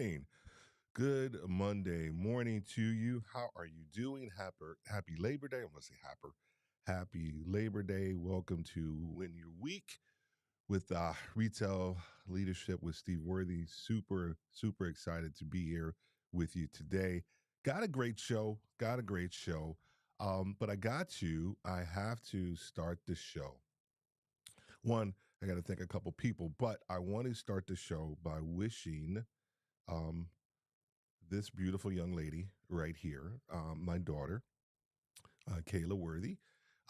morning. Good Monday morning to you. How are you doing? Happy Labor Day. I'm going to say happy Labor Day. Welcome to Win Your Week with Retail Leadership with Steve Worthy. Super excited to be here with you today. Got a great show. But I have to start the show. One, I got to thank a couple people, but I want to start the show by wishing um, this beautiful young lady right here, my daughter, Kayla Worthy.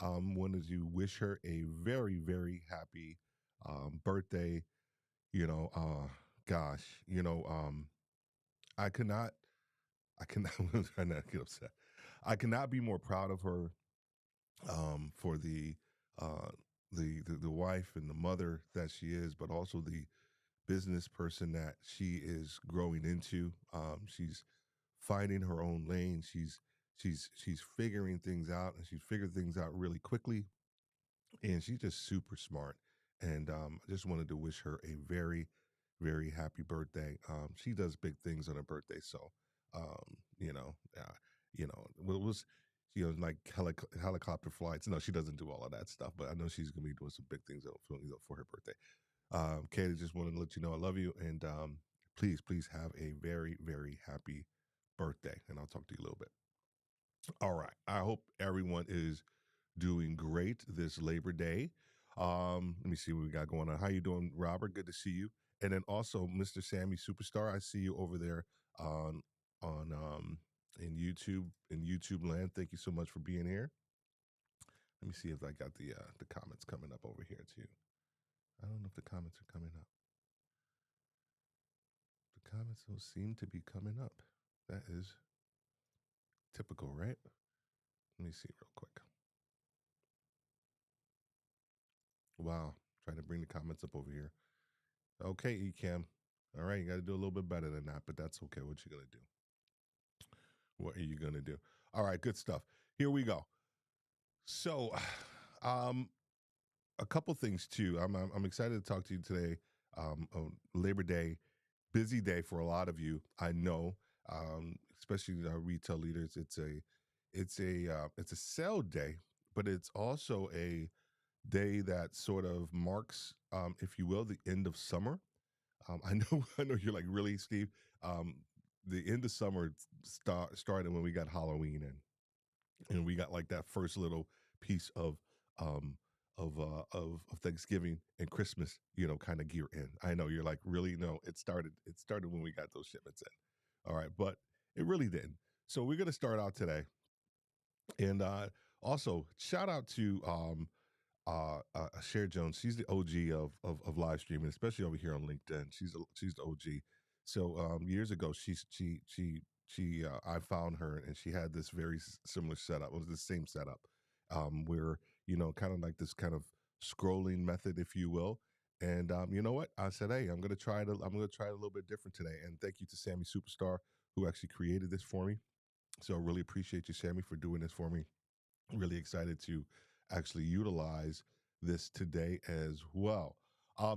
Wanted to wish her a very happy birthday. You know, gosh, you know, I cannot, I cannot, I'm trying not to get upset. I cannot be more proud of her for uh, the wife and the mother that she is, but also the business person that she is growing into. She's finding her own lane. She's figuring things out, and she's figured things out really quickly. And she's just super smart. And I just wanted to wish her a very happy birthday. She does big things on her birthday, so um, you know, was like helicopter flights. No, she doesn't do all of that stuff, but I know she's gonna be doing some big things for her birthday. Katie, just wanted to let you know I love you, and please have a very happy birthday, and I'll talk to you a little bit. All right. I hope everyone is doing great this Labor Day. Let me see what we got going on. How you doing, Robert? Good to see you. And then also, Mr. Sammy Superstar, I see you over there on in YouTube land. Thank you so much for being here. Let me see if I got the comments coming up over here too. I don't know if the comments are coming up. The comments don't seem to be coming up. That is typical, right? Let me see real quick. Wow. Trying to bring the comments up over here. Okay, Ecam. All right, you got to do a little bit better than that, but that's okay. What you going to do? What are you going to do? All right, good stuff. Here we go. So, um, a couple things too. I'm excited to talk to you today. On Labor Day, busy day for a lot of you. I know, especially our retail leaders. It's a sale day, but it's also a day that sort of marks, if you will, the end of summer. I know you're like, really, Steve. Um, the end of summer started when we got Halloween and we got like that first little piece um, of Thanksgiving and Christmas, kind of gear in. I know you're like, really? No, it started. It started when we got those shipments in. All right, but it really didn't. So we're gonna start out today, and also shout out to Cher Jones. She's the OG of live streaming, especially over here on LinkedIn. She's the OG. So years ago, I found her, and she had this very similar setup. It was the same setup, where kind of like this kind of scrolling method, if you will. And you know what? I said, hey, I'm gonna try it. I'm gonna try it a little bit different today. And thank you to Sammy Superstar who actually created this for me. So I really appreciate you, Sammy, for doing this for me. Really excited to actually utilize this today as well.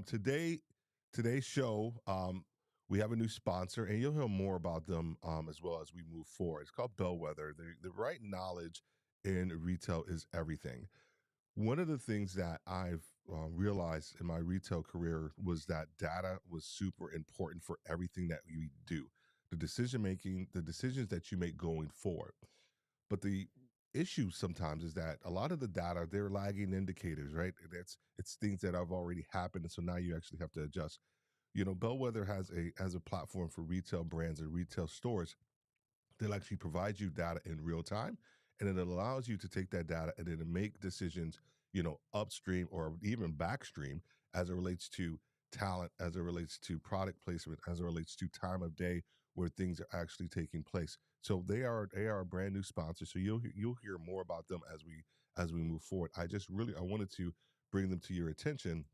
Today's show, we have a new sponsor, and you'll hear more about them as well as we move forward. It's called Bellwether. The right knowledge in retail is everything. One of the things that I've realized in my retail career was that data was super important for everything that we do. The decision making, the decisions that you make going forward. But the issue sometimes is that a lot of the data, they're lagging indicators, right? It's things that have already happened, and so now you actually have to adjust. Bellwether has a platform for retail brands and retail stores. They'll actually provide you data in real time, and it allows you to take that data and then make decisions, upstream or even backstream as it relates to talent, as it relates to product placement, as it relates to time of day where things are actually taking place. So they are a brand new sponsor. So you'll hear more about them as we move forward. I wanted to bring them to your attention.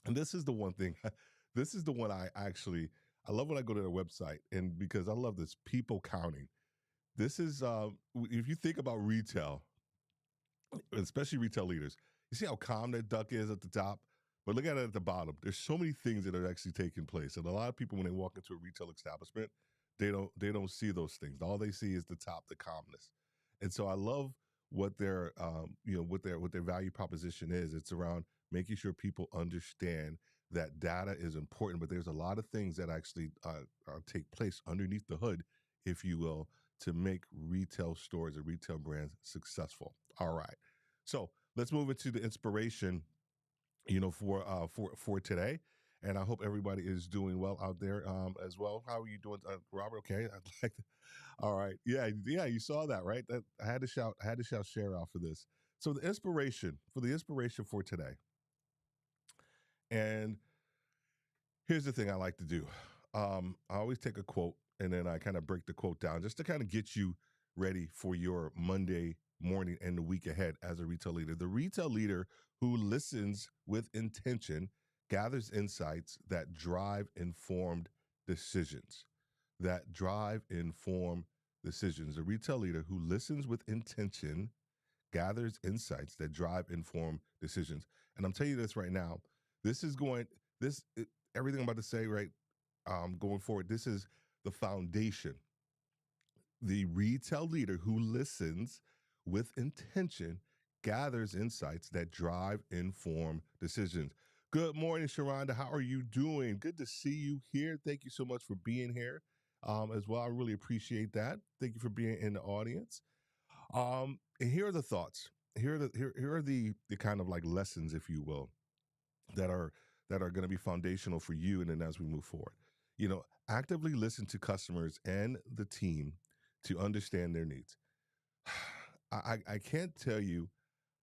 And this is the one thing, this is the one I love when I go to their website, and because I love this people counting. This is if you think about retail, especially retail leaders, you see how calm that duck is at the top, But look at it at the bottom. There's so many things that are actually taking place, and a lot of people when they walk into a retail establishment, they don't see those things. All they see is the top, the calmness. And so I love what their what their value proposition is. It's around making sure people understand that data is important, but there's a lot of things that actually take place underneath the hood, if you will, to make retail stores and retail brands successful. All right, so let's move into the inspiration, for today. And I hope everybody is doing well out there as well. How are you doing, Robert? Okay, I'd like to. All right, yeah. You saw that, right? That I had to shout share out for this. So the inspiration for today, and here's the thing I like to do. I always take a quote and then I kind of break the quote down just to kind of get you ready for your Monday morning and the week ahead as a retail leader. The retail leader who listens with intention gathers insights that drive informed decisions. That drive informed decisions. The retail leader who listens with intention gathers insights that drive informed decisions. And I'm telling you this right now. This is going this it, everything I'm about to say right going forward. This is the foundation. The retail leader who listens with intention gathers insights that drive informed decisions. Good morning, Sharonda. How are you doing? Good to see you here. Thank you so much for being here as well. I really appreciate that. Thank you for being in the audience. And here are the thoughts. Here are the kind of like lessons, if you will, that are going to be foundational for you. And then as we move forward, actively listen to customers and the team to understand their needs. I can't tell you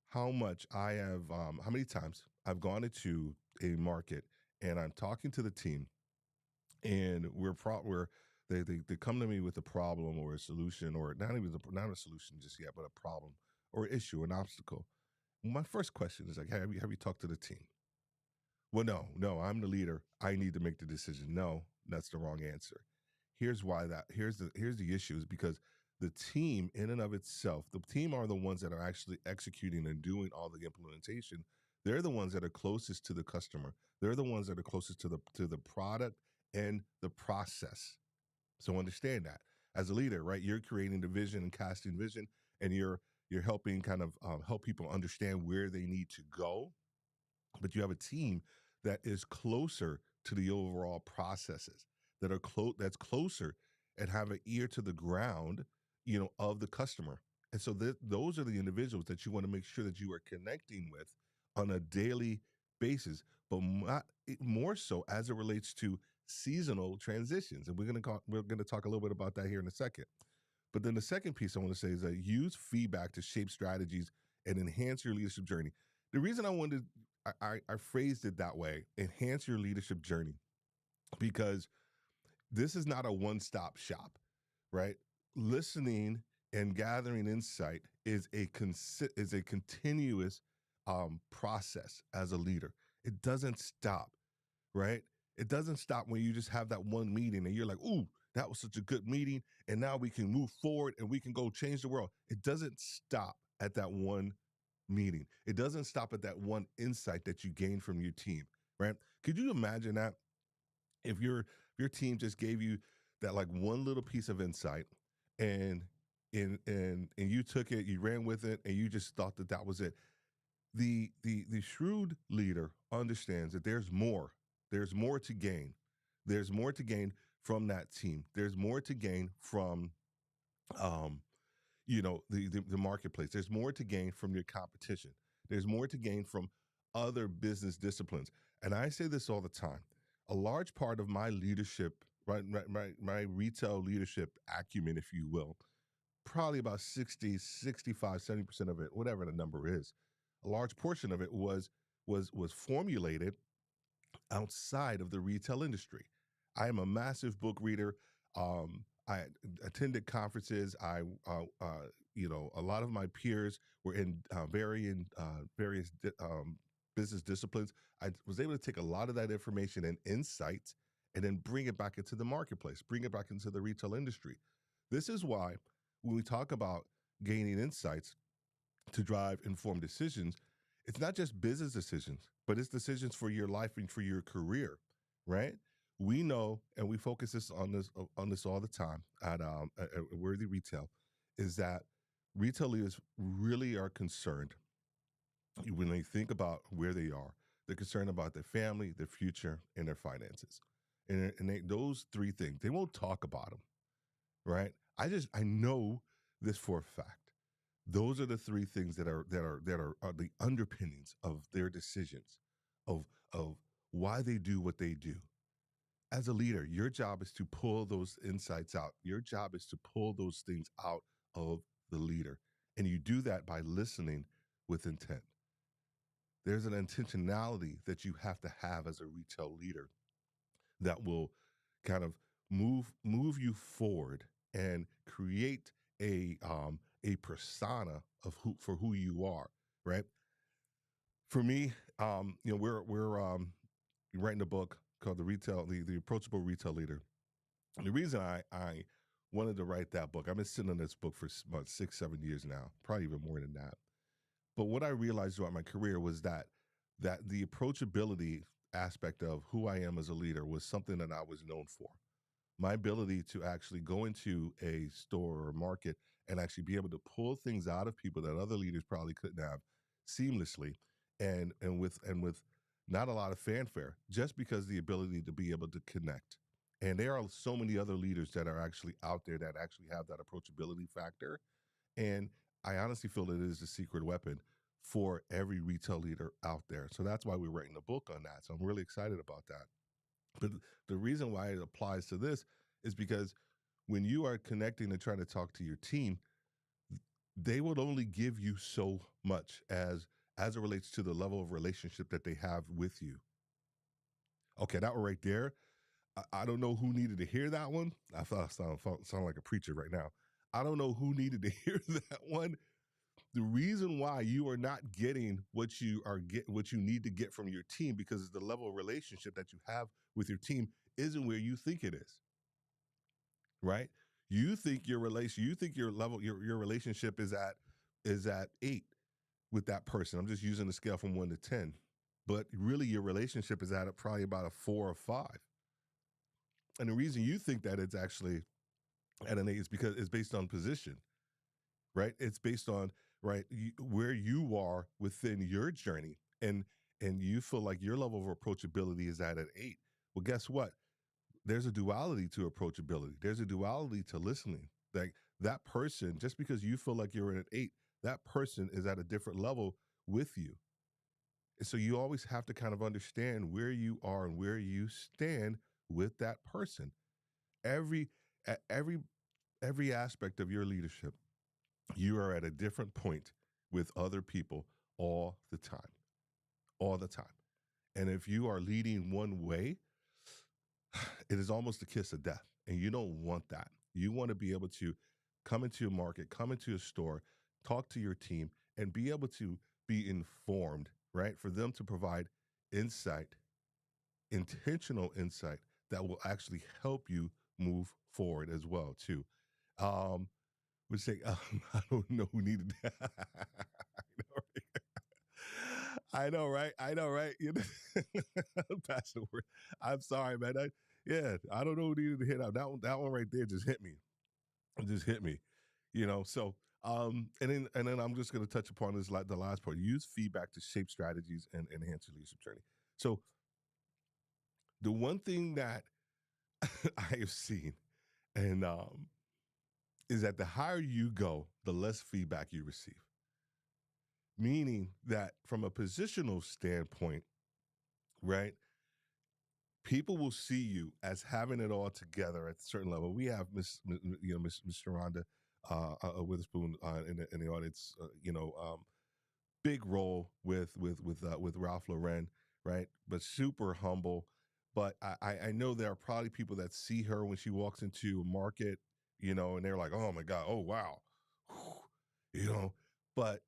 how much I have, how many times I've gone into a market and I'm talking to the team, and we're they come to me with a problem or a solution, or not a solution just yet, but a problem or issue, an obstacle. My first question is like, hey, have you talked to the team? Well, no, I'm the leader. I need to make the decision. No, that's the wrong answer. Here's the issue is because the team in and of itself, the team are the ones that are actually executing and doing all the implementation. They're the ones that are closest to the customer. They're the ones that are closest to the product and the process. So understand that as a leader, right? You're creating the vision and casting vision, and you're helping kind of help people understand where they need to go, but you have a team that is closer to the overall processes, that's closer and have an ear to the ground, of the customer. And so those are the individuals that you want to make sure that you are connecting with on a daily basis, but more so as it relates to seasonal transitions. And we're going to talk a little bit about that here in a second. But then the second piece I want to say is that use feedback to shape strategies and enhance your leadership journey. The reason I phrased it that way, enhance your leadership journey, because this is not a one-stop shop, right? Listening and gathering insight is a continuous process as a leader. It doesn't stop, right? It doesn't stop when you just have that one meeting and you're like, ooh, that was such a good meeting. And now we can move forward and we can go change the world. It doesn't stop at that one meeting. It doesn't stop at that one insight that you gain from your team, right? Could you imagine that if your team just gave you that like one little piece of insight, and and you took it, you ran with it, and you just thought that that was it? The shrewd leader understands that there's more. There's more to gain. There's more to gain from that team. There's more to gain from um, the marketplace. There's more to gain from your competition. There's more to gain from other business disciplines. And I say this all the time. A large part of my leadership, right, my retail leadership acumen, if you will, probably about 60, 65, 70% of it, whatever the number is, a large portion of it was formulated outside of the retail industry. I am a massive book reader. I attended conferences. A lot of my peers were in various business disciplines. I was able to take a lot of that information and insights and then bring it back into the marketplace, bring it back into the retail industry. This is why when we talk about gaining insights to drive informed decisions, It's not just business decisions, but it's decisions for your life and for your career, right? We know, and we focus on this all the time at Worthy Retail, is that retail leaders really are concerned when they think about where they are. They're concerned about their family, their future, and their finances, and those three things they won't talk about them, right? I know this for a fact. Those are the three things that are the underpinnings of their decisions, of why they do what they do. As a leader, your job is to pull those insights out. Your job is to pull those things out of the leader. And you do that by listening with intent. There's an intentionality that you have to have as a retail leader that will kind of move you forward and create a persona of who you are, right? For me, we're writing a book called the Approachable Retail Leader. And the reason I wanted to write that book, I've been sitting on this book for about 6-7 years now, probably even more than that. But what I realized throughout my career was that the approachability aspect of who I am as a leader was something that I was known for. My ability to actually go into a store or market and actually be able to pull things out of people that other leaders probably couldn't have seamlessly and with not a lot of fanfare, just because the ability to be able to connect. And there are so many other leaders that are actually out there that actually have that approachability factor. And I honestly feel it is the secret weapon for every retail leader out there. So that's why we're writing a book on that. So I'm really excited about that. But the reason why it applies to this is because when you are connecting and trying to talk to your team, they would only give you so much as it relates to the level of relationship that they have with you. Okay, that one right there. I don't know who needed to hear that one. I thought I sound like a preacher right now. I don't know who needed to hear that one. The reason why you are not getting what you need to get from your team, because the level of relationship that you have with your team isn't where you think it is, right? You think your relationship is at 8 with that person. I'm just using the scale from 1 to 10, but really your relationship is at probably about a 4 or 5. And the reason you think that it's actually at an 8 is because it's based on position, right? It's based on where you are within your journey, and you feel like your level of approachability is at an 8. Well, guess what? There's a duality to approachability. There's a duality to listening. Like that person, just because you feel like you're at an 8, that person is at a different level with you. So you always have to kind of understand where you are and where you stand with that person. Every at every aspect of your leadership, you are at a different point with other people all the time. All the time. And if you are leading one way, it is almost a kiss of death. And you don't want that. You want to be able to come into a market, come into a store, talk to your team, and be able to be informed, right? For them to provide insight, intentional insight that will actually help you move forward as well, too. Um, would say, I don't know who needed that. I know, right? I know, right? You know, Pastor Word. I'm sorry, man. I don't know who needed to hit out. That one right there just hit me. It just hit me. So and then I'm just going to touch upon this like the last part. Use feedback to shape strategies and enhance your leadership journey. So the one thing that I have seen and is that the higher you go, the less feedback you receive. Meaning that from a positional standpoint, right? People will see you as having it all together at a certain level. We have Miss Sharonda Witherspoon in the audience. Big role with Ralph Lauren, right? But super humble. But I know there are probably people that see her when she walks into a market, and they're like, oh my God, oh wow, you know. But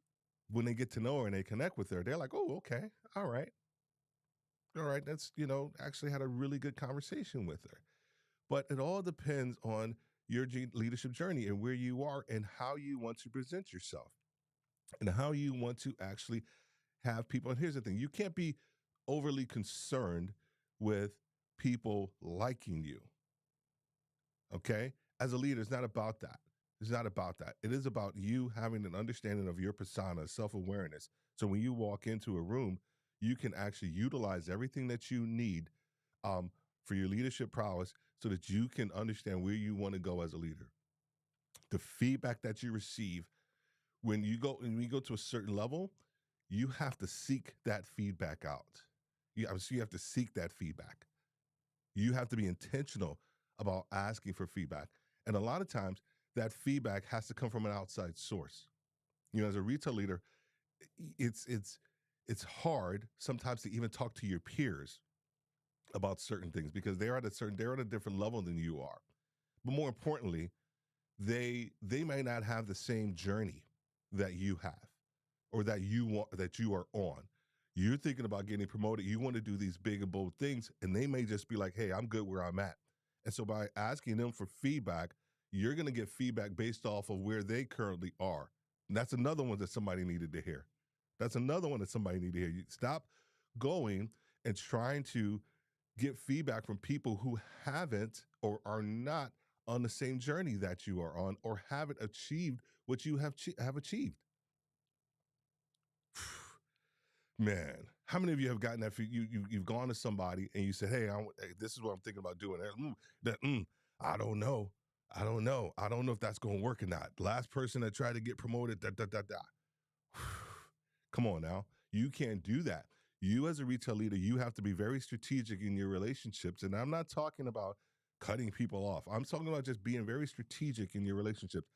when they get to know her and they connect with her, they're like, oh, okay, all right. All right, that's, actually had a really good conversation with her. But it all depends on your leadership journey and where you are and how you want to present yourself and how you want to actually have people. And here's the thing: you can't be overly concerned with people liking you. Okay, as a leader, it's not about that. It's not about that. It is about you having an understanding of your persona, self awareness. So when you walk into a room, you can actually utilize everything that you need um, for your leadership prowess so that you can understand where you want to go as a leader. The feedback that you receive when you go to a certain level, you have to seek that feedback out. You have to seek that feedback. You have to be intentional about asking for feedback. And a lot of times that feedback has to come from an outside source. As a retail leader, it's hard sometimes to even talk to your peers about certain things because they're at a different level than you are. But more importantly, they may not have the same journey that you have or that you are on. You're thinking about getting promoted. You want to do these big and bold things, and they may just be like, "Hey, I'm good where I'm at." And so by asking them for feedback, you're going to get feedback based off of where they currently are. And that's another one that somebody needed to hear. That's another one that somebody needed to hear. You stop going and trying to get feedback from people who haven't or are not on the same journey that you are on or haven't achieved what you have achieved. Man, how many of you have gotten that? You've gone to somebody and you said, "Hey, this is what I'm thinking about doing." I don't know. I don't know. I don't know if that's going to work or not. Last person that tried to get promoted, da da da da. Come on now, you can't do that. You as a retail leader, you have to be very strategic in your relationships. And I'm not talking about cutting people off. I'm talking about just being very strategic in your relationships.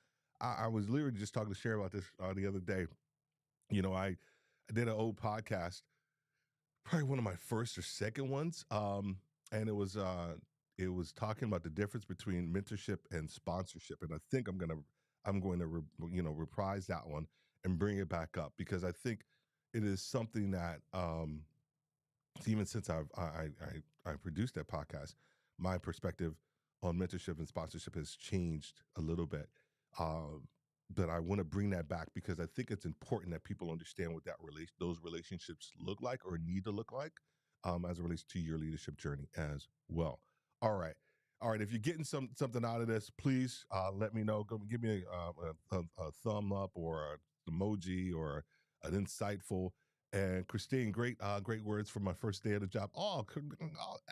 I was literally just talking to Cher about this the other day. I did an old podcast, probably one of my first or second ones, and it was talking about the difference between mentorship and sponsorship. And I think I'm going to reprise that one and bring it back up because I think it is something that even since I produced that podcast, my perspective on mentorship and sponsorship has changed a little bit. But I want to bring that back because I think it's important that people understand what those relationships look like or need to look like as it relates to your leadership journey as well. All right. All right. If you're getting something out of this, please let me know. Go give me a thumb up or an emoji or an insightful. And Christine, great words for my first day of the job. Oh,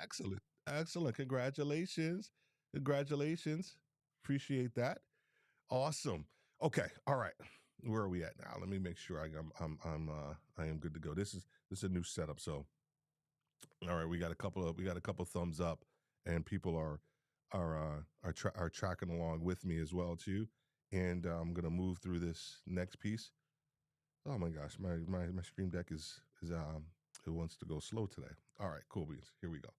excellent, excellent! Congratulations! Appreciate that. Awesome. Okay, all right. Where are we at now? Let me make sure I am good to go. This is a new setup. So, all right, we got a couple thumbs up, and people are tracking along with me as well too. And I'm gonna move through this next piece. Oh my gosh, my Stream Deck is it wants to go slow today. All right, cool beans. Here we go.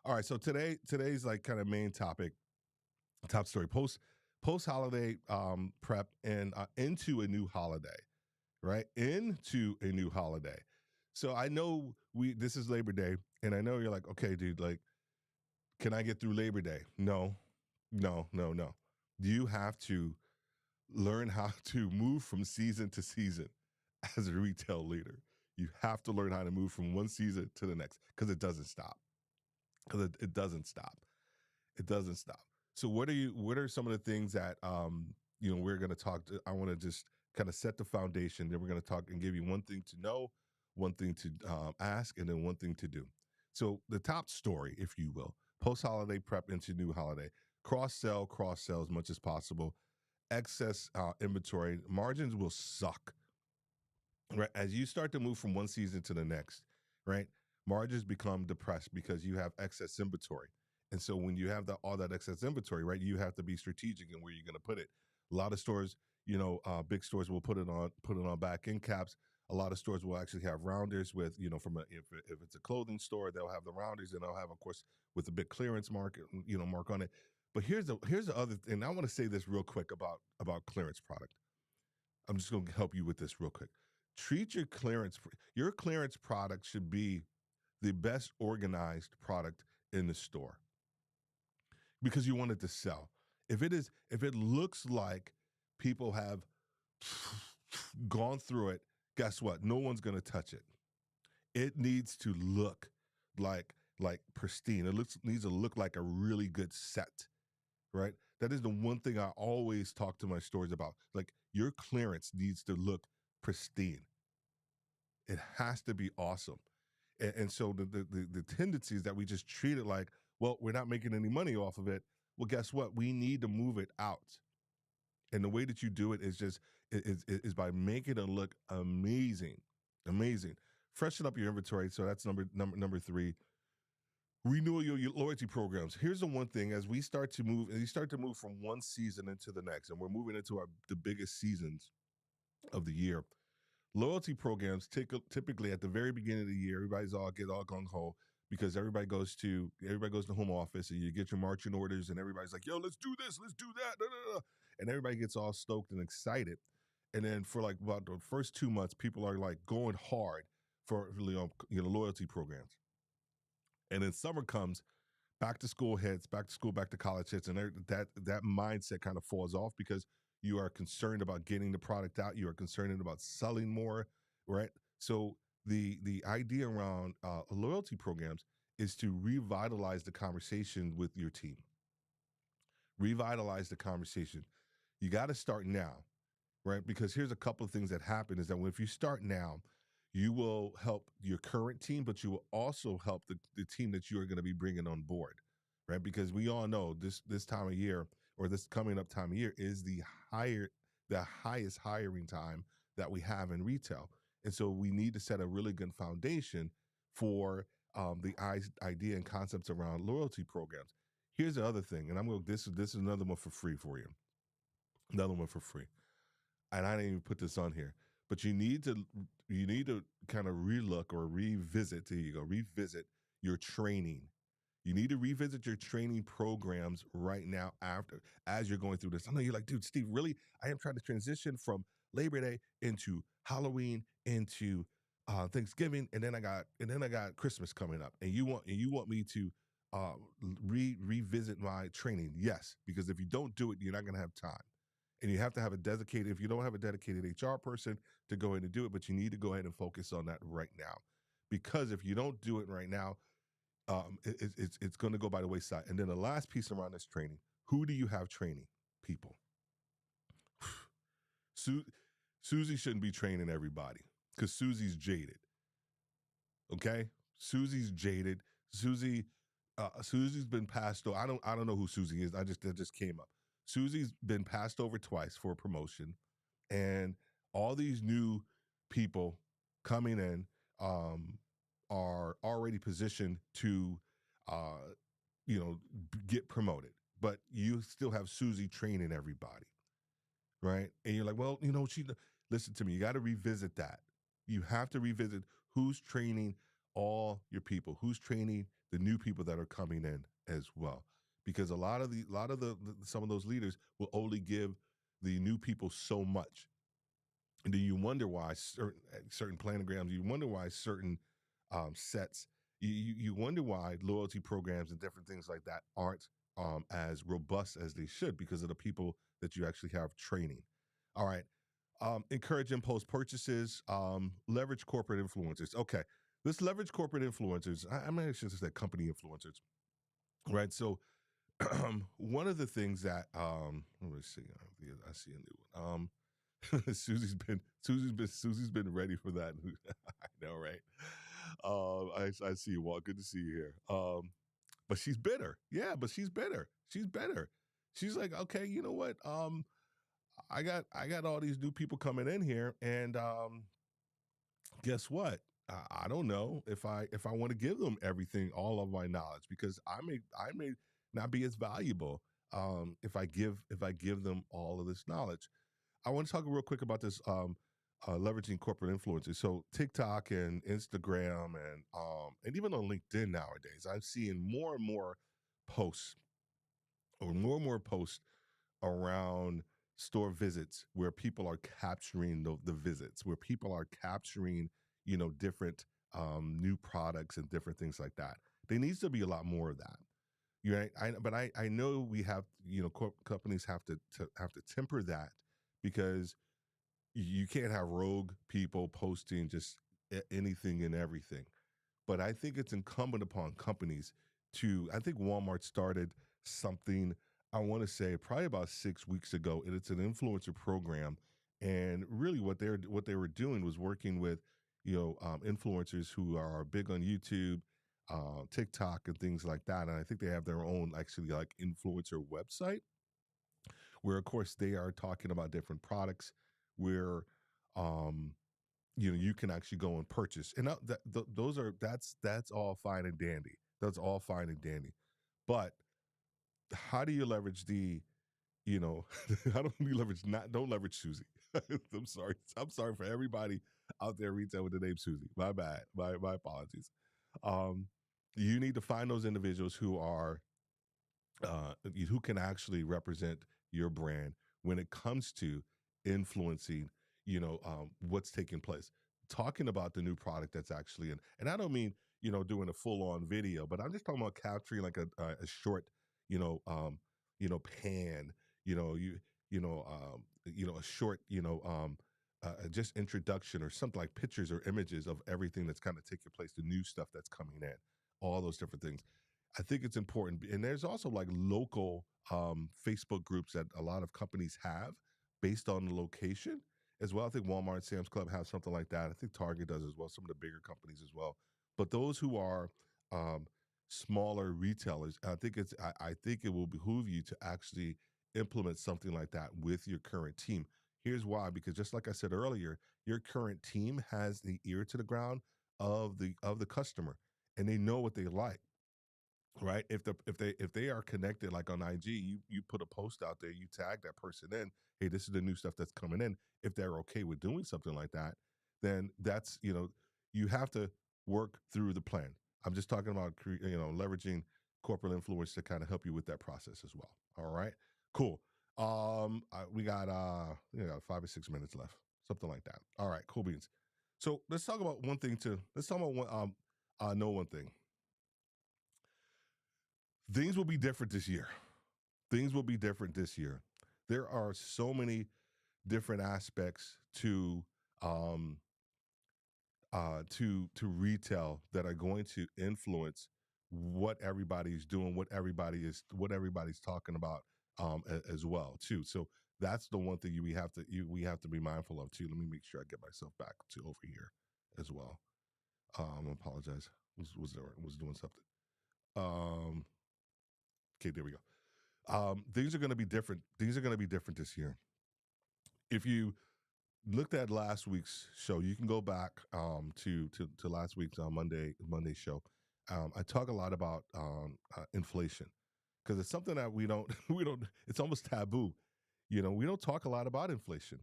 All right, so today's like kind of main topic, top story, post holiday prep and into a new holiday, right? Into a new holiday. So I know this is Labor Day, and I know you're like, okay, dude, like, can I get through Labor Day? No, no, no, no. You have to learn how to move from season to season as a retail leader. You have to learn how to move from one season to the next because it doesn't stop. Because it doesn't stop. It doesn't stop. So what are some of the things that we're going to talk to? I want to just kind of set the foundation. Then we're going to talk and give you one thing to know, one thing to ask, and then one thing to do. So the top story, if you will, post-holiday prep into new holiday, cross-sell as much as possible, excess inventory, margins will suck, right? As you start to move from one season to the next, right? Margins become depressed because you have excess inventory. And so when you have all that excess inventory, right, you have to be strategic in where you're going to put it. A lot of stores, big stores will put it on back end caps. A lot of stores will actually have rounders with, if it's a clothing store, they'll have the rounders, and they'll have, of course, with the big clearance mark on it. But here's the other thing. I want to say this real quick about clearance product. I'm just going to help you with this real quick. Treat your clearance product should be the best organized product in the store because you want it to sell. If it looks like people have gone through it, guess what? No one's going to touch it. It needs to look like pristine. Needs to look like a really good set, right? That is the one thing I always talk to my stories about. Like your clearance needs to look pristine. It has to be awesome. And so the tendency is that we just treat it like, well, we're not making any money off of it. Well, guess what? We need to move it out. And the way that you do it is just is by making it look amazing, amazing. Freshen up your inventory. So that's number three. Renew your loyalty programs. Here's the one thing: as we start to move, and you start to move from one season into the next, and we're moving into the biggest seasons of the year. Loyalty programs typically at the very beginning of the year, everybody's all gung ho because everybody goes to home office and you get your marching orders and everybody's like, yo, let's do this, let's do that, da, da, da. And everybody gets all stoked and excited. And then for like about the first 2 months, people are like going hard for loyalty programs. And then summer comes, back to school hits, back to school, back to college hits, and that mindset kind of falls off because you are concerned about getting the product out. You are concerned about selling more, right? So the idea around loyalty programs is to revitalize the conversation with your team. Revitalize the conversation. You got to start now, right? Because here's a couple of things that happen is that if you start now, you will help your current team, but you will also help the team that you are going to be bringing on board, right? Because we all know this time of year or this coming up time of year is the highest hiring time that we have in retail, and so we need to set a really good foundation for the idea and concepts around loyalty programs. Here's the other thing, and I'm going. This is another one for free for you. Another one for free, and I didn't even put this on here, but you need to kind of relook or revisit. There you go, revisit your training. You need to revisit your training programs right now as you're going through this. I know you're like, dude, Steve, really? I am trying to transition from Labor Day into Halloween into Thanksgiving, and then I got Christmas coming up, and you want me to uh, revisit my training? Yes, because if you don't do it, you're not going to have time. And you have to have a dedicated, if you don't have a dedicated HR person to go in and do it, but you need to go ahead and focus on that right now. Because if you don't do it right now, it's going to go by the wayside. And then the last piece around this training, who do you have training? People. Susie shouldn't be training everybody because Susie's jaded. Okay? Susie's jaded. Susie's been passed over. I don't know who Susie is. That just came up. Susie's been passed over twice for a promotion, and all these new people coming in are already positioned to, uh, get promoted. But you still have Susie training everybody, right? And you're like, well, listen to me. You got to revisit that. You have to revisit who's training all your people, who's training the new people that are coming in as well, because a lot of some of those leaders will only give the new people so much. And then you wonder why certain planograms, you wonder why certain sets, you wonder why loyalty programs and different things like that aren't as robust as they should because of the people that you actually have training. All right. Encourage impulse purchases, leverage corporate influencers. Okay. Let's leverage corporate influencers. I'm actually just say company influencers, right? So one of the things that let me see, I see a new one. Susie's been ready for that. I know, right? I see you, Walt. Good to see you here. But she's bitter. Yeah, but she's bitter. She's better. She's like, okay, you know what? I got all these new people coming in here, and guess what? I don't know if I want to give them everything, all of my knowledge, because I may not be as valuable if I give them all of this knowledge. I want to talk real quick about this leveraging corporate influencers. So TikTok and Instagram and even on LinkedIn nowadays, I'm seeing more and more posts posts around store visits where people are capturing the visits, where people are capturing different new products and different things like that. There needs to be a lot more of that. Right. I know we have, companies have to temper that because you can't have rogue people posting just anything and everything. But I think it's incumbent upon companies to, I think Walmart started something, I want to say probably about 6 weeks ago, and it's an influencer program. And really what they were doing was working with, influencers who are big on YouTube, TikTok and things like that. And I think they have their own actually like influencer website where of course they are talking about different products where um you can actually go and purchase, and those are that's all fine and dandy, that's all fine and dandy, but how do you leverage the you know how do you leverage, not don't leverage Susie. I'm sorry for everybody out there retail with the name Susie, my bad, my apologies. um you need to find those individuals who can actually represent your brand when it comes to influencing, what's taking place, talking about the new product that's actually in. And I don't mean, doing a full on video, but I'm just talking about capturing like a short, you know, um, pan, you know, a short, just introduction or something like pictures or images of everything that's kind of taking place, the new stuff that's coming in, all those different things. I think it's important. And there's also like local Facebook groups that a lot of companies have based on the location as well. I think Walmart and Sam's Club have something like that. I think Target does as well, some of the bigger companies as well. But those who are um, smaller retailers, I think it will behoove you to actually implement something like that with your current team. Here's why: because just like I said earlier, your current team has the ear to the ground of the customer, and they know what they like, right? If they are connected like on IG, you put a post out there, you tag that person in, hey, this is the new stuff that's coming in. If they're okay with doing something like that, then that's, you have to work through the plan. I'm just talking about leveraging corporate influence to kind of help you with that process as well. All right, cool. We got 5 or 6 minutes left, something like that. All right, cool beans. So let's talk about one thing too. Let's talk about know one thing. Things will be different this year. Things will be different this year. There are so many different aspects um to retail that are going to influence what everybody's doing, what everybody's talking about as well too. So that's the one thing we have to be mindful of too. Let me make sure I get myself back to over here as well. Apologize. Was doing something. Okay, there we go. Things are going to be different. Things are going to be different this year. If you looked at last week's show, you can go back to last week's Monday show. I talk a lot about inflation because it's something that we don't we don't. It's almost taboo. We don't talk a lot about inflation.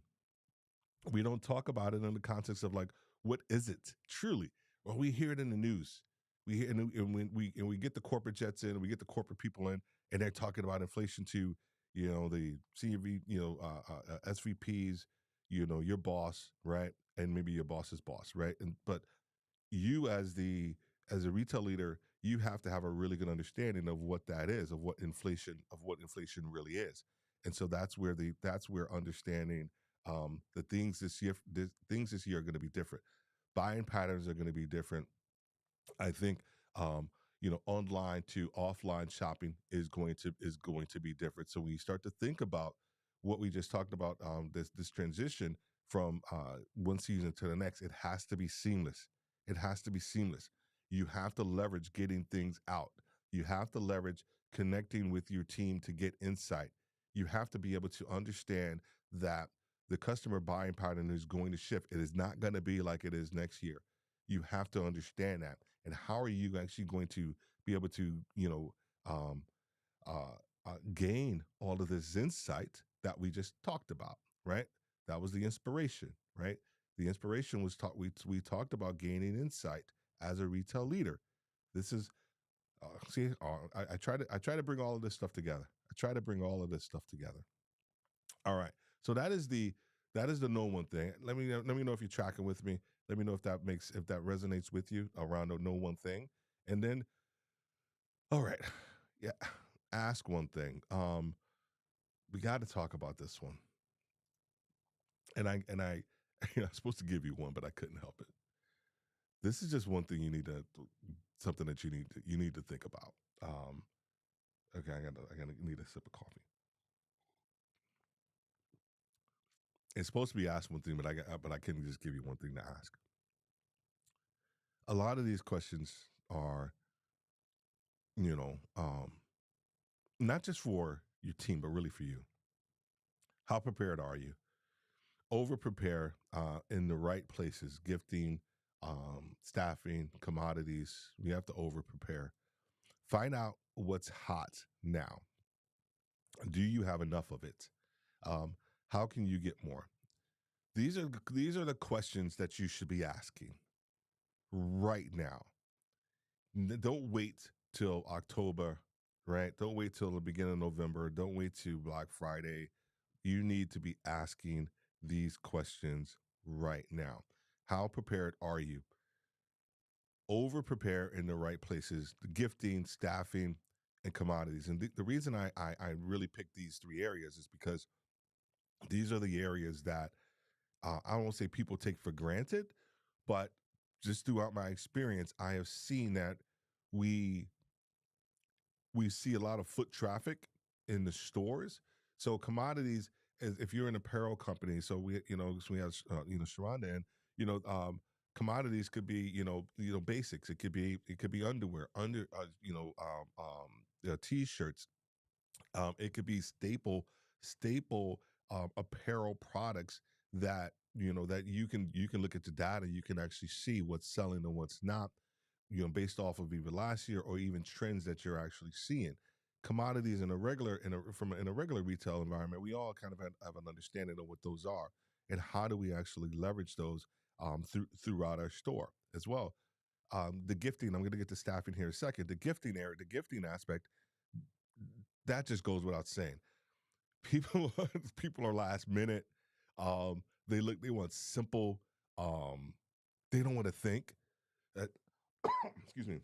We don't talk about it in the context of like, what is it truly? Well, we hear it in the news. We hear, and when we get the corporate jets in, we get the corporate people in, and they're talking about inflation to, the senior SVPs, your boss, right, and maybe your boss's boss, right, and but you as a retail leader, you have to have a really good understanding of what that is, of what inflation really is. And so that's where understanding the things this year are going to be different. Buying patterns are going to be different. I think online to offline shopping is going to be different. So when you start to think about what we just talked about, this transition from one season to the next, it has to be seamless. It has to be seamless. You have to leverage getting things out. You have to leverage connecting with your team to get insight. You have to be able to understand that the customer buying pattern is going to shift. It is not going to be like it is next year. You have to understand that. And how are you actually going to be able to, um, gain all of this insight that we just talked about, right? That was the inspiration, right? The inspiration was taught. We talked about gaining insight as a retail leader. This is see. I try to bring all of this stuff together. I try to bring all of this stuff together. All right. So that is the know one thing. Let me know if you're tracking with me. Let me know if that resonates with you around the know one thing. And then, all right, yeah, ask one thing. We got to talk about this one. And I I'm supposed to give you one, but I couldn't help it. This is just one thing you need to something that you need to think about. Um, okay, I gotta need a sip of coffee. It's supposed to be asked one thing, but I can just give you one thing to ask. A lot of these questions are, you know, not just for your team, but really for you. How prepared are you? Over prepare in the right places, gifting, staffing, commodities. We have to over prepare. Find out what's hot now. Do you have enough of it? Um, how can you get more? These are the questions that you should be asking right now. Don't wait till October, right? Don't wait till the beginning of November. Don't wait till Black Friday. You need to be asking these questions right now. How prepared are you? Over prepare in the right places, the gifting, staffing, and commodities. And the reason I really picked these three areas is because these are the areas that I don't want to say people take for granted, but just throughout my experience, I have seen that we we see a lot of foot traffic in the stores. So commodities, if you're an apparel company, so we have Sharonda, and you know, commodities could be basics. It could be underwear, t-shirts. It could be staple apparel products that that you can look at the data, you can actually see what's selling and what's not, based off of even last year or even trends that you're actually seeing. Commodities in a regular retail environment, we all kind of have an understanding of what those are and how do we actually leverage those throughout our store as well. The gifting, I'm going to get to staffing here in a second. The gifting area, the gifting aspect, that just goes without saying. People people are last minute. They want simple. Um, they don't want to think. Uh, excuse me.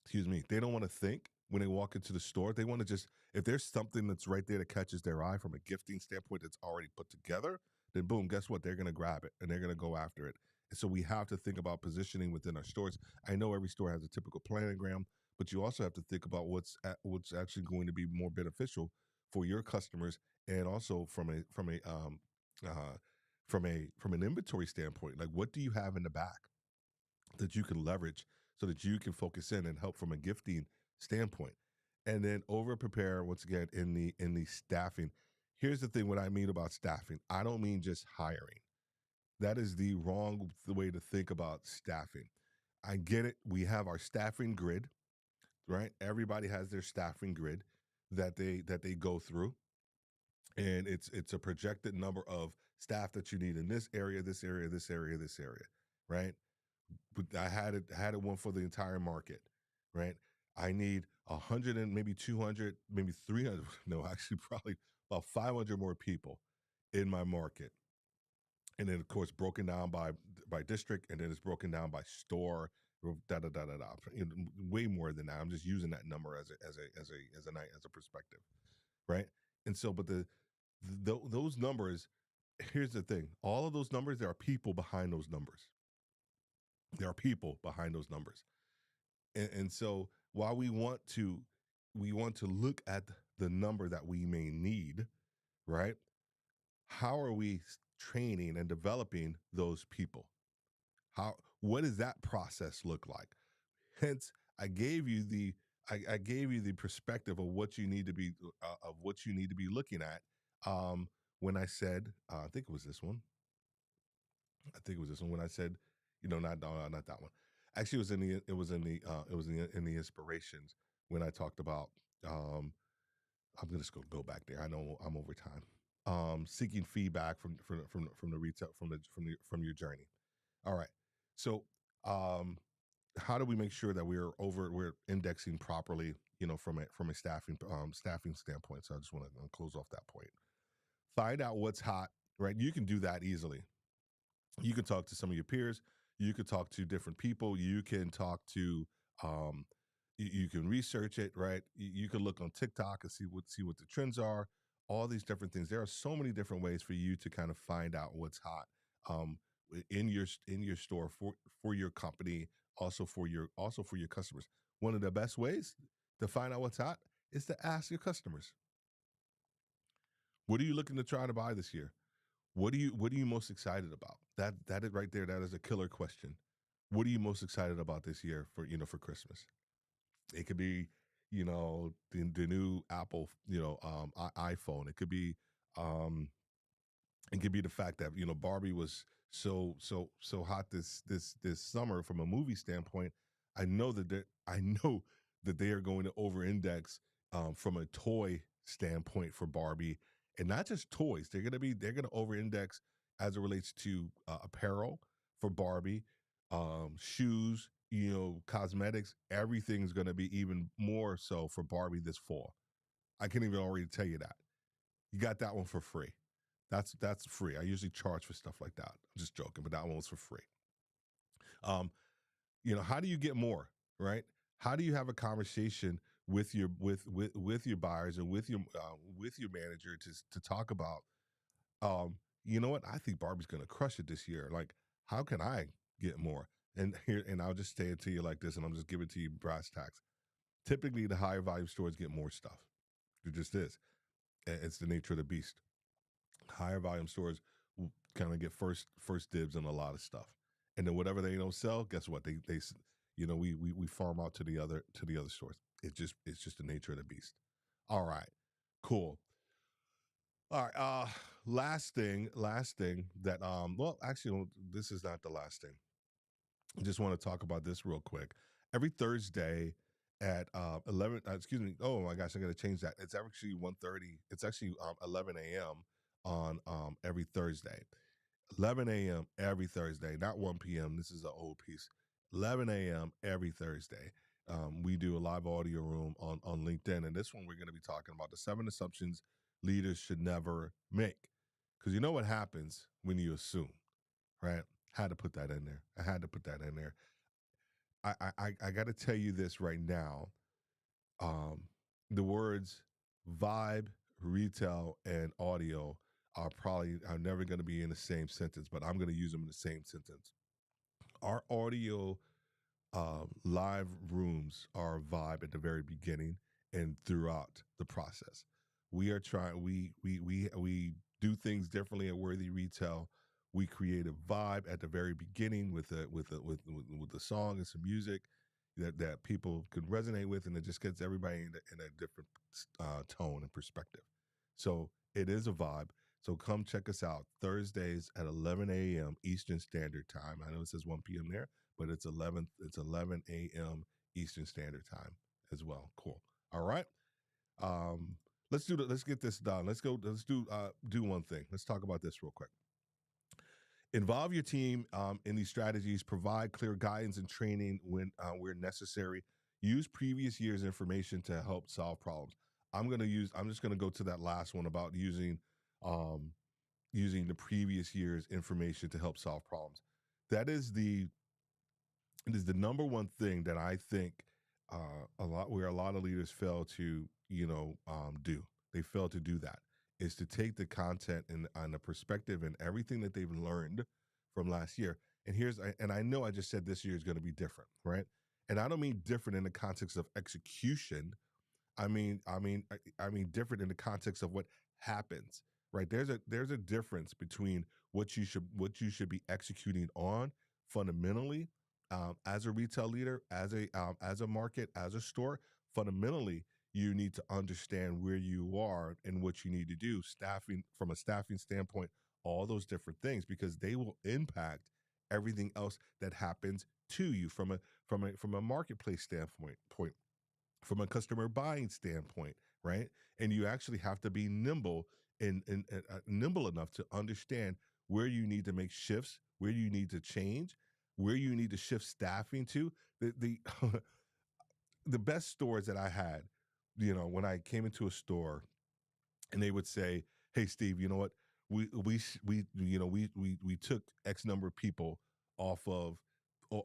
Excuse me. They don't want to think when they walk into the store. They want to just, if there's something that's right there that catches their eye from a gifting standpoint that's already put together, then boom, guess what? They're going to grab it and they're going to go after it. And so we have to think about positioning within our stores. I know every store has a typical planogram, but you also have to think about what's actually going to be more beneficial for your customers, and also uh, from an inventory standpoint. Like, what do you have in the back that you can leverage so that you can focus in and help from a gifting standpoint? And then over prepare once again in the staffing. Here's the thing: what I mean about staffing, I don't mean just hiring. That is the wrong way to think about staffing. I get it. We have our staffing grid, right? Everybody has their staffing grid that they go through, and it's a projected number of staff that you need in this area, this area, this area, this area, right? But I had it one for the entire market, right? I need 100 and maybe 200, maybe 300. No, actually, probably about 500 more people in my market, and then of course broken down by district, and then it's broken down by store. Da da da da da. Way more than that. I'm just using that number as a perspective, right? And so, but those numbers. Here's the thing: all of those numbers, there are people behind those numbers. There are people behind those numbers. And so while we want to look at the number that we may need, right? How are we training and developing those people? What does that process look like? Hence, I gave you the perspective of what you need to be looking at. When I said, I think it was this one. I think it was this one when I said, not that one. Actually, it was in the inspirations when I talked about. I'm just gonna go back there. I know I'm over time. Seeking feedback from the retail from your journey. All right. So, how do we make sure that we're indexing properly? From a staffing standpoint. So I just want to close off that point. Find out what's hot. Right. You can do that easily. You can talk to some of your peers. You could talk to different people. You can talk to um, you can research it, right? You can look on TikTok and see what the trends are. All these different things. There are so many different ways for you to kind of find out what's hot. Um, in your store for your company, also for your customers. One of the best ways to find out what's hot is to ask your customers, what are you looking to try to buy this year? What are you most excited about? That is right there. That is a killer question. What are you most excited about this year for for Christmas? It could be, the new Apple, iPhone. Um, it could be the fact that Barbie was so hot this summer from a movie standpoint. I know that they are going to over index from a toy standpoint for Barbie, and not just toys. They're gonna over index as it relates to apparel for Barbie, shoes, cosmetics. Everything's gonna be even more so for Barbie this fall. I can even already tell you that. You got that one for free. That's free. I usually charge for stuff like that. I'm just joking, but that one was for free. Um, how do you get more, right? How do you have a conversation with your with your buyers and with your manager to talk about, you know what? I think Barbie's going to crush it this year. Like, how can I get more? And I'll just say it to you like this, and I'm just giving it to you brass tacks. Typically, the higher volume stores get more stuff. It just is. It's the nature of the beast. Higher volume stores kind of get first dibs on a lot of stuff, and then whatever they don't sell, guess what? We farm out to the other stores. It's just the nature of the beast. All right, cool. All right. Last thing that well, actually, no, this is not the last thing. I just want to talk about this real quick. Every Thursday at 11, excuse me. Oh my gosh, I got to change that. It's actually 1:30. It's actually 11 a.m. on every Thursday. 11 a.m. every Thursday, not 1 p.m. This is an old piece. 11 a.m. every Thursday. We do a live audio room on LinkedIn. And this one, we're going to be talking about the 7 assumptions leaders should never make. Because you know what happens when you assume, right? Had to put that in there. I had to put that in there. I got to tell you this right now. Um, the words vibe, retail, and audio are never going to be in the same sentence, but I'm going to use them in the same sentence. Our audio live rooms are a vibe at the very beginning and throughout the process. We are trying. We do things differently at Worthy Retail. We create a vibe at the very beginning with the song and some music that people could resonate with, and it just gets everybody in a different tone and perspective. So it is a vibe. So come check us out Thursdays at 11 a.m. Eastern Standard Time. I know it says 1 p.m. there, but it's 11 a.m. Eastern Standard Time as well. Cool. All right. Um, let's get this done. Let's do one thing. Let's talk about this real quick. Involve your team in these strategies. Provide clear guidance and training when where necessary. Use previous year's information to help solve problems. I'm just gonna go to that last one about um, using the previous year's information to help solve problems. That is the it is the number one thing that I think a lot of leaders fail to do. They fail to do that is to take the content and the perspective and everything that they've learned from last year. And I know I just said this year is going to be different, right? And I don't mean different in the context of execution. I mean different in the context of what happens, right? There's a difference between what you should be executing on fundamentally, as a retail leader, as a market, as a store. Fundamentally, you need to understand where you are and what you need to do, staffing from a staffing standpoint, all those different things, because they will impact everything else that happens to you from a marketplace standpoint, from a customer buying standpoint, right? And you actually have to be nimble and nimble enough to understand where you need to make shifts, where you need to change, where you need to shift staffing to. The the best stores that I had, when I came into a store and they would say, "Hey, Steve, you know what? We took X number of people off of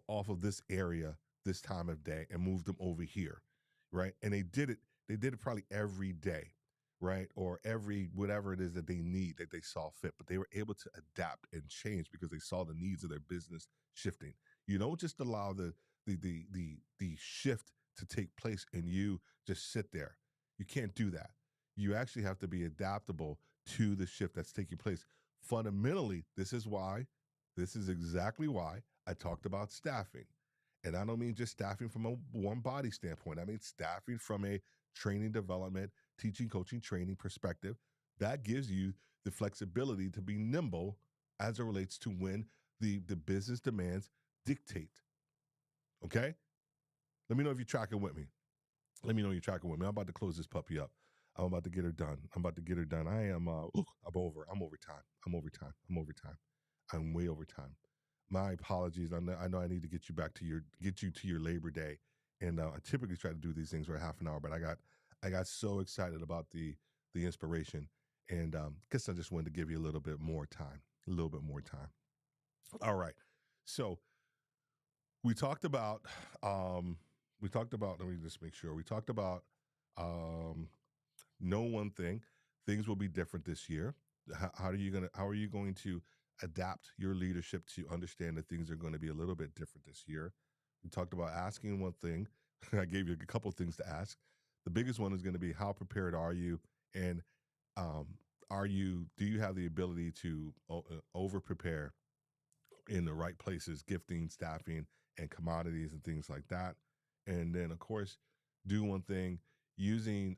off of this area this time of day and moved them over here, right?" And they did it. They did it probably every day, right? Or every whatever it is that they need that they saw fit, but they were able to adapt and change because they saw the needs of their business shifting. You don't just allow the shift to take place and you just sit there. You can't do that. You actually have to be adaptable to the shift that's taking place. Fundamentally, this is exactly why I talked about staffing. And I don't mean just staffing from a one body standpoint. I mean staffing from a training development, teaching, coaching, training perspective. That gives you the flexibility to be nimble as it relates to when the business demands dictate. Okay? Let me know if you're tracking with me. Let me know you're tracking with me. I'm about to close this puppy up. I'm about to get her done. I'm about to get her done. I am I'm over. I'm over time. I'm over time. I'm over time. I'm way over time. My apologies. I know I need to get you to your Labor Day, and I typically try to do these things for half an hour, but I got so excited about the inspiration, and guess I just wanted to give you a little bit more time, a little bit more time. All right, so we talked about let me just make sure we talked about um, know one thing: things will be different this year. How are you going to adapt your leadership to understand that things are going to be a little bit different this year? We talked about asking one thing. I gave you a couple of things to ask. The biggest one is going to be how prepared are you, and um, do you have the ability to over prepare in the right places, gifting, staffing, and commodities and things like that. And then, of course, do one thing using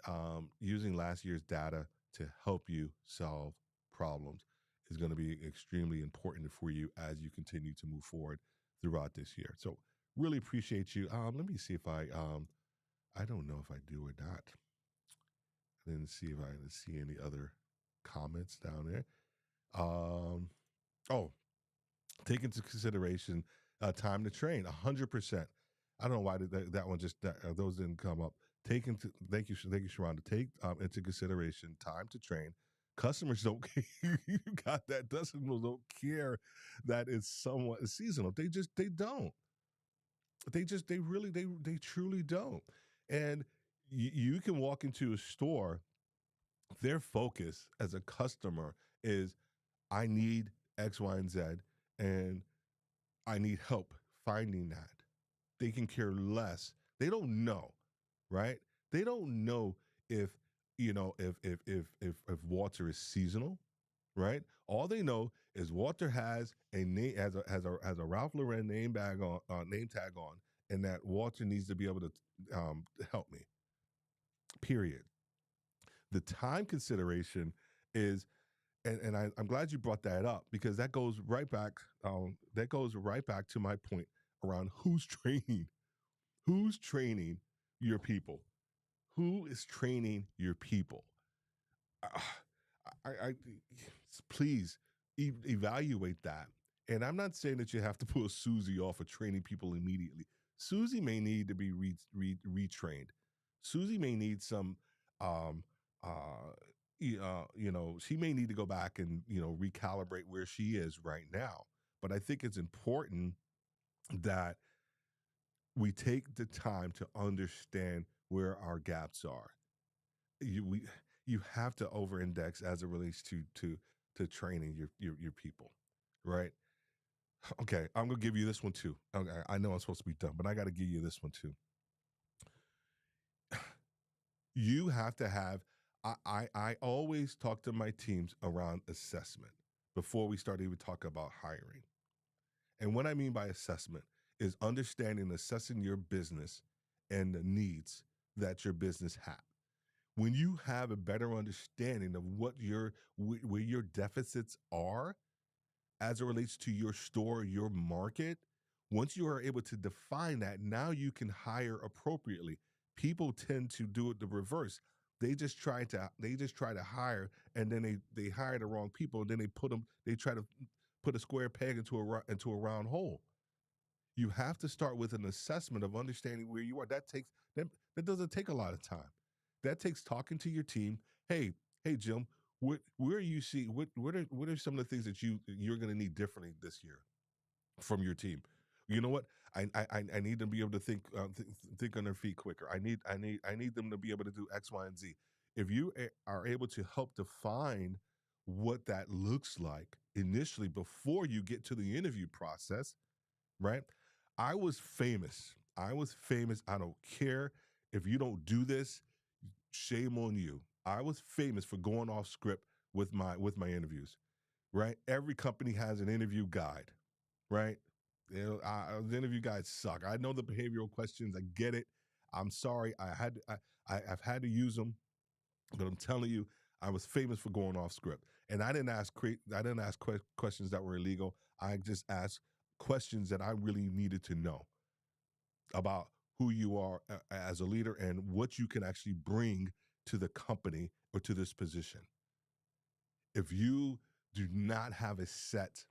last year's data to help you solve problems is going to be extremely important for you as you continue to move forward throughout this year. So, really appreciate you. Let me see if I don't know if I do or not. I didn't see if I didn't see any other comments down there. Oh, take into consideration time to train 100%. I don't know why that one just those didn't come up. Thank you, Sharon, to take into consideration time to train. Customers don't care. You got that. Customers don't care that it's somewhat seasonal. They don't. They truly don't. And you can walk into a store. Their focus as a customer is I need X, Y, and Z, and I need help finding that. They can care less. They don't know, right? They don't know if if water is seasonal, right? All they know is water has a name has a Ralph Lauren name tag on, and that water needs to be able to help me. Period. The time consideration is I'm glad you brought that up because that goes right back. That goes right back to my point around who's training your people, who is training your people. Uh, I please evaluate that. And I'm not saying that you have to pull Susie off of training people immediately. Susie may need to be retrained. Susie may need some um, she may need to go back and recalibrate where she is right now. But I think it's important that we take the time to understand where our gaps are. You have to over index as it relates to training your people, right? Okay, I'm gonna give you this one too. Okay, I know I'm supposed to be done, but I got to give you this one too. You have to have. I always talk to my teams around assessment before we start even talking about hiring. And what I mean by assessment is understanding, assessing your business and the needs that your business has. When you have a better understanding of where your deficits are as it relates to your store, your market, once you are able to define that, now you can hire appropriately. People tend to do it the reverse. They just try to hire, and then they hire the wrong people, and then they try to put a square peg into a round hole. You have to start with an assessment of understanding where you are. That doesn't take a lot of time. That takes talking to your team. Hey Jim, where you see what are some of the things that you're going to need differently this year from your team? You know what? I need them to be able to think on their feet quicker. I need them to be able to do X, Y, and Z. if you are able to help define what that looks like initially before you get to the interview process, right? I was famous. I was famous. I don't care if you don't do this. Shame on you. I was famous for going off script with my interviews, right? Every company has an interview guide, right? The interview guides suck. I know the behavioral questions. I get it. I'm sorry. I've had to use them, but I'm telling you, I was famous for going off script, and I didn't ask questions that were illegal. I just asked questions that I really needed to know about who you are as a leader and what you can actually bring to the company or to this position. If you do not have a set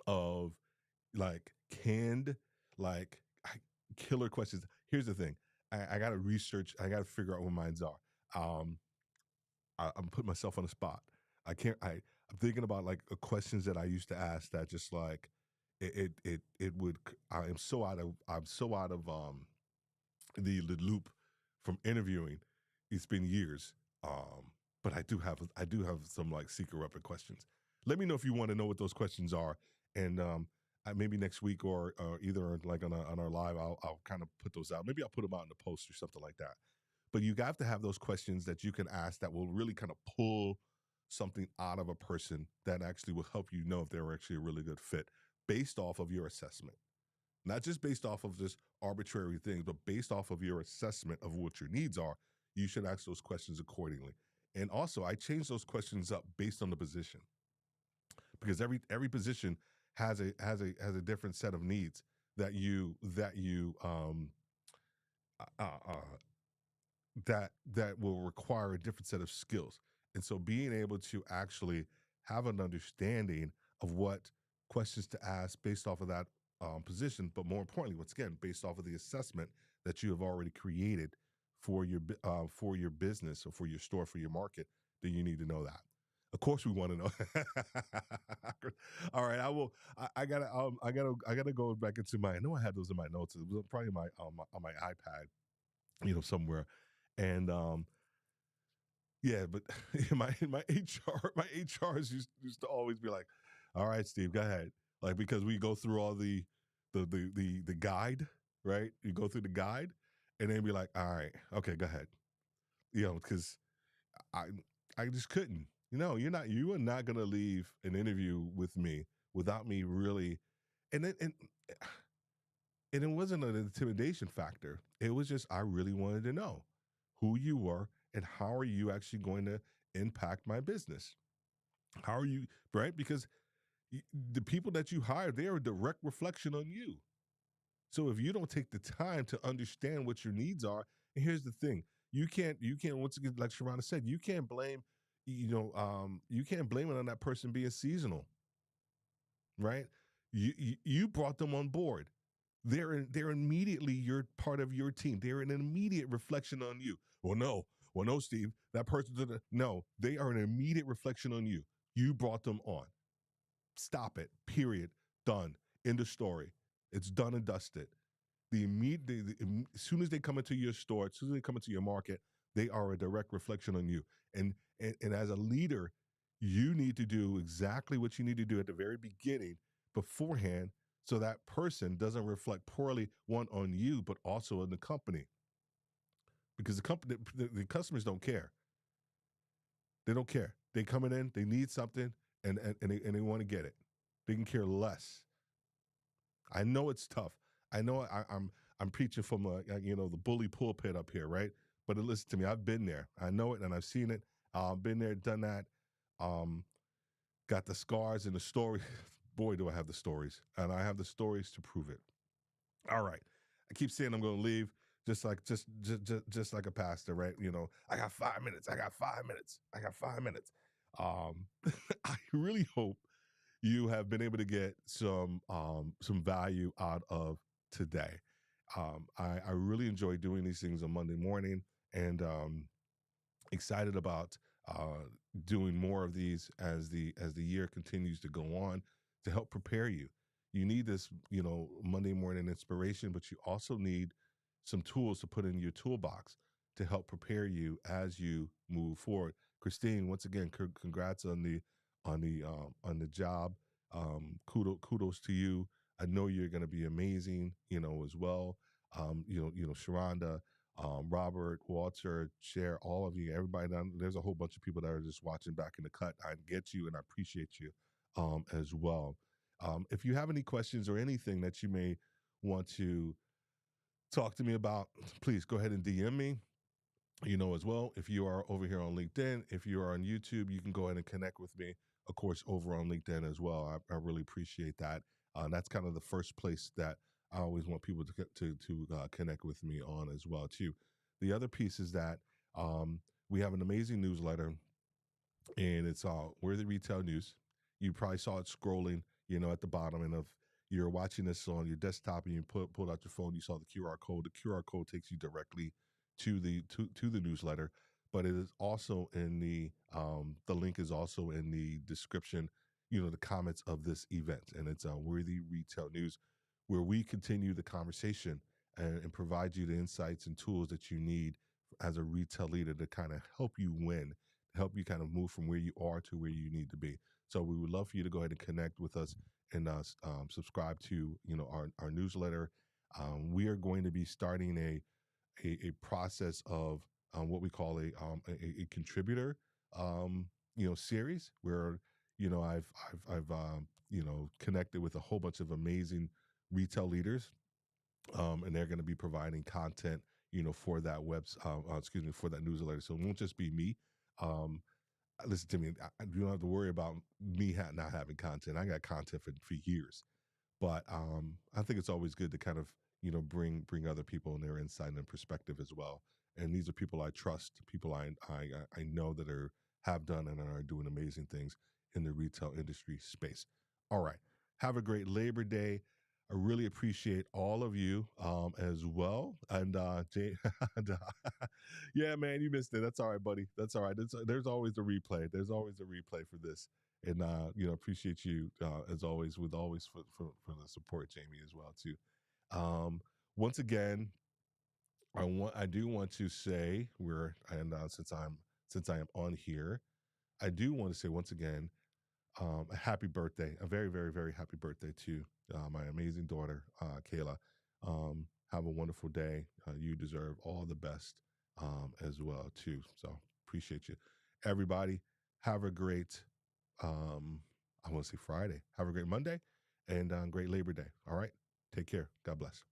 of like canned, like killer questions, here's the thing. I got to research. I got to figure out what mines are. Um, I'm putting myself on the spot. I can't. I'm thinking about like questions that I used to ask that just like it would. I'm so out of the loop from interviewing. It's been years, but I do have some like secret weapon questions. Let me know if you want to know what those questions are, and maybe next week or either like on our live, I'll kind of put those out. Maybe I'll put them out in the post or something like that. But you have to have those questions that you can ask that will really kind of pull something out of a person that actually will help you know if they're actually a really good fit based off of your assessment. Not just based off of just arbitrary things, but based off of your assessment of what your needs are, you should ask those questions accordingly. And also, I change those questions up based on the position because every position has a different set of needs uh, uh, that will require a different set of skills. And so being able to actually have an understanding of what questions to ask based off of that position, but more importantly, once again, based off of the assessment that you have already created for your business or for your store, for your market, then you need to know that. Of course, we want to know. All right, I will. I gotta go back into my. I know I had those in my notes. It was probably on my iPad, somewhere, and yeah, but my HRs used to always be like, "All right, Steve, go ahead," like because we go through all the guide, right? You go through the guide, and then be like, "All right, okay, go ahead," because I I just couldn't. You are not gonna leave an interview with me without me really, and then and it wasn't an intimidation factor. It was just I really wanted to know who you were and how are you actually going to impact my business. How are you, right? Because the people that you hire, they are a direct reflection on you. So if you don't take the time to understand what your needs are, and here's the thing, you can't once again, like Sharana said, you can't blame it on that person being seasonal, right? You brought them on board. They're immediately you're part of your team. They're an immediate reflection on you. Well, no, Steve, that person didn't. No, they are an immediate reflection on you. You brought them on. Stop it. Period. Done. End of story. It's done and dusted. As soon as they come into your store, as soon as they come into your market, they are a direct reflection on you. And as a leader, you need to do exactly what you need to do at the very beginning, beforehand, so that person doesn't reflect poorly one on you, but also on the company. Because the customers don't care. They don't care. They coming in, they need something, and they want to get it. They can care less. I know it's tough. I know I'm preaching from the bully pulpit up here, right? But listen to me, I've been there. I know it, and I've seen it. Been there, done that. Um, got the scars and the story. Boy, do I have the stories, and I have the stories to prove it. All right, I keep saying I'm going to leave, just like a pastor, right? I got 5 minutes. I got 5 minutes. I got 5 minutes. I really hope you have been able to get some value out of today. I really enjoy doing these things on Monday morning, and excited about doing more of these as the year continues to go on to help prepare you. You need this, Monday morning inspiration, but you also need some tools to put in your toolbox to help prepare you as you move forward. Christine, once again, congrats on the job. Kudos to you. I know you're going to be amazing, as well. Sharonda, Robert, Walter, Cher, all of you, everybody down there's a whole bunch of people that are just watching back in the cut. I get you and I appreciate you as well. If you have any questions or anything that you may want to talk to me about, please go ahead and DM me. As well, if you are over here on LinkedIn, if you are on YouTube, you can go ahead and connect with me, of course, over on LinkedIn as well. I really appreciate that. That's kind of the first place that I always want people to connect with me on as well, too. The other piece is that we have an amazing newsletter, and it's Worthy Retail News. You probably saw it scrolling, at the bottom. And if you're watching this on your desktop and you pulled out your phone, you saw the QR code. The QR code takes you directly to the newsletter. But it is also in the link is also in the description, the comments of this event, and it's Worthy Retail News, where we continue the conversation and provide you the insights and tools that you need as a retail leader to kind of help you win, help you kind of move from where you are to where you need to be. So we would love for you to go ahead and connect with us and subscribe to our newsletter. We are going to be starting a process of what we call a contributor series where I've connected with a whole bunch of amazing retail leaders, and they're going to be providing content for that for that newsletter. So it won't just be me. Listen to me. You don't have to worry about me not having content. I got content for years, but I think it's always good to kind of bring other people and their insight and perspective as well. And these are people I trust, people I know that have done and are doing amazing things in the retail industry space. All right, have a great Labor Day. I really appreciate all of you as well. And Jay, yeah, man, you missed it. That's all right, buddy. That's all right. There's always a replay. There's always a replay for this. And appreciate you as always, with always for the support, Jamie, as well too. Once again, I do want to say since I am on here, I do want to say once again, a happy birthday, a very, very, very happy birthday to my amazing daughter, Kayla. Have a wonderful day. You deserve all the best as well, too. So appreciate you. Everybody, have a great, I want to say Friday. Have a great Monday and great Labor Day. All right. Take care. God bless.